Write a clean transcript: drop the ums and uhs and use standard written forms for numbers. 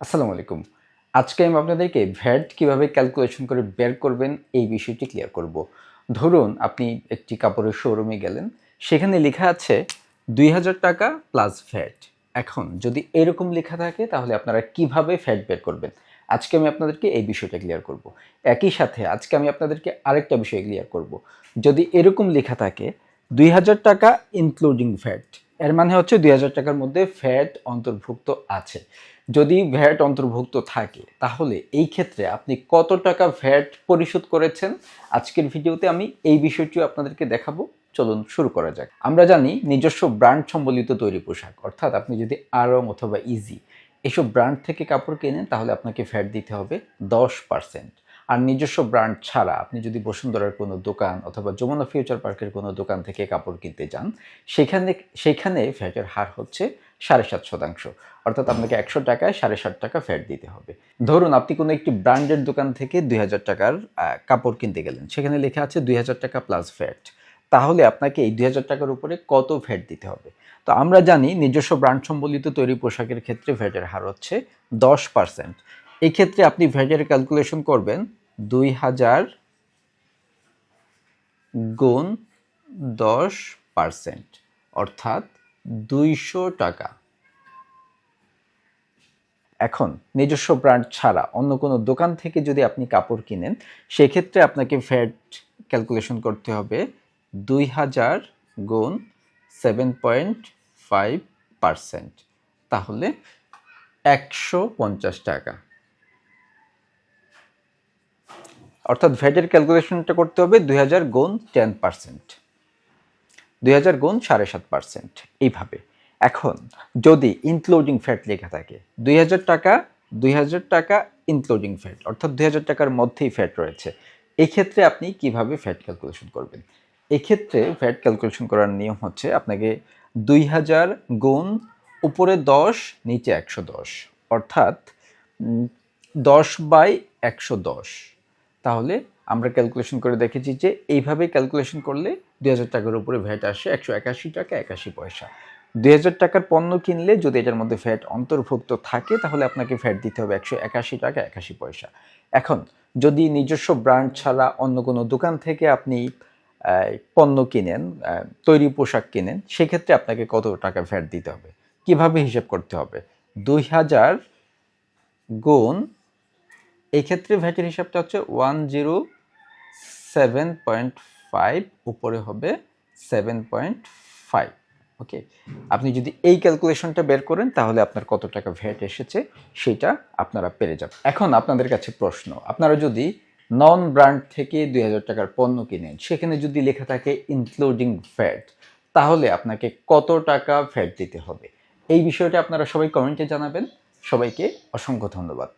আসসালামু আলাইকুম। আজকে আমি আপনাদেরকে ভ্যাট কিভাবে ক্যালকুলেশন করে বের করবেন এই বিষয়টি ক্লিয়ার করব। ধরুন আপনি একটি কাপড়ের শোরুমে গেলেন, সেখানে লেখা আছে ৳২,০০০ প্লাস ভ্যাট। এখন যদি এরকম লেখা থাকে তাহলে আপনারা কিভাবে ভ্যাট বের করবেন? আজকে আমি আপনাদেরকে এই বিষয়টা ক্লিয়ার করব। একই সাথে আজকে আমি আপনাদেরকে আরেকটা বিষয় ক্লিয়ার করব। যদি এরকম লেখা থাকে ৳২,০০০ ইনক্লুডিং ভ্যাট, এর মানে হচ্ছে ৳২,০০০ মধ্যে ভ্যাট অন্তর্ভুক্ত আছে। যদি ভ্যাট অন্তর্ভুক্ত থাকে তাহলে এই ক্ষেত্রে আপনি কত টাকা ভ্যাট পরিশোধ করেছেন আজকের ভিডিওতে আমি এই বিষয়টিও আপনাদেরকে দেখাবো। চলুন শুরু করা যাক। আমরা জানি নিজস্ব ব্র্যান্ড সম্বলিত তৈরি পোশাক, অর্থাৎ আপনি যদি আড়ং অথবা ইজি এসব ব্র্যান্ড থেকে কাপড় কেনেন তাহলে আপনাকে ভ্যাট দিতে হবে 10%। আর নিজস্ব ব্র্যান্ড ছাড়া আপনি যদি বসুন্ধরার কোনো দোকান অথবা যমুনা ফিউচার পার্কের কোনো দোকান থেকে কাপড় কিনতে যান, সেখানে ভ্যাটের হার হচ্ছে 7.5%। অর্থাৎ আপনাকে ৳100 ৳7.5 ভ্যাট দিতে হবে। ধরুন আপনি কোনো একটি ব্র্যান্ডের দোকান থেকে ৳২,০০০ কাপড় কিনতে গেলেন, সেখানে লেখা আছে ৳২,০০০ প্লাস ভ্যাট। তাহলে আপনাকে এই ৳২,০০০ উপরে কত ভ্যাট দিতে হবে? তো আমরা জানি নিজস্ব ব্র্যান্ড সম্বলিত তৈরি পোশাকের ক্ষেত্রে ভ্যাটের হার হচ্ছে 10%। এই ক্ষেত্রে আপনি ভ্যাটের ক্যালকুলেশন করবেন ২,০০০ গুণ 10%, অর্থাৎ ৳200। এখন নিজস্ব ব্র্যান্ড ছাড়া অন্য কোনো দোকান থেকে যদি আপনি কাপড় কিনেন, সেক্ষেত্রে আপনাকে ভ্যাট ক্যালকুলেশন করতে হবে ২,০০০ গুণ 7.5%, তাহলে ৳১৫০। অর্থাৎ ভ্যাটের ক্যালকুলেশনটা করতে হবে ২,০০০ গুণ 10%, ২,০০০ গুণ 7.5%, এইভাবে। এখন যদি ইনক্লুডিং ফ্যাট লেখা থাকে ৳২,০০০, ৳২,০০০ ইনক্লুডিং ফ্যাট, অর্থাৎ ৳২,০০০ মধ্যেই ফ্যাট রয়েছে, এক্ষেত্রে আপনি কিভাবে ফ্যাট ক্যালকুলেশন করবেন? এক্ষেত্রে ফ্যাট ক্যালকুলেশন করার নিয়ম হচ্ছে আপনাকে ২,০০০ গুণ উপরে 10 নিচে 110, অর্থাৎ 10/110। তাহলে আমরা ক্যালকুলেশন করে দেখেছি যে এইভাবে ক্যালকুলেশন করলে ৳২,০০০ উপরে ভ্যাট আসে ৳১৮০.৮১। ৳২,০০০ পণ্য কিনলে যদি এটার মধ্যে ভ্যাট অন্তর্ভুক্ত থাকে তাহলে আপনাকে ভ্যাট দিতে হবে ৳১৮০.৮১। এখন যদি নিজস্ব ব্র্যান্ড ছাড়া অন্য কোনো দোকান থেকে আপনি পণ্য কিনেন, তৈরি পোশাক কিনেন, সেক্ষেত্রে আপনাকে কত টাকা ভ্যাট দিতে হবে? কিভাবে হিসাব করতে হবে? ২,০০০ গুণ, এই ক্ষেত্রে ভ্যাটের হিসাবটা হচ্ছে 107.5, উপরে হবে 7.5। ওকে, আপনি যদি এই ক্যালকুলেশনটা বের করেন তাহলে আপনার কত টাকা ভ্যাট এসেছে সেটা আপনারা পেরে যাবেন। এখন আপনাদের কাছে প্রশ্ন, আপনারা যদি নন ব্র্যান্ড থেকে ৳২,০০০ পণ্য কিনেন, সেখানে যদি লেখা থাকে ইনক্লুডিং ভ্যাট, তাহলে আপনাকে কত টাকা ভ্যাট দিতে হবে? এই বিষয়টা আপনারা সবাই কমেন্টে জানাবেন। সবাইকে অসংখ্য ধন্যবাদ।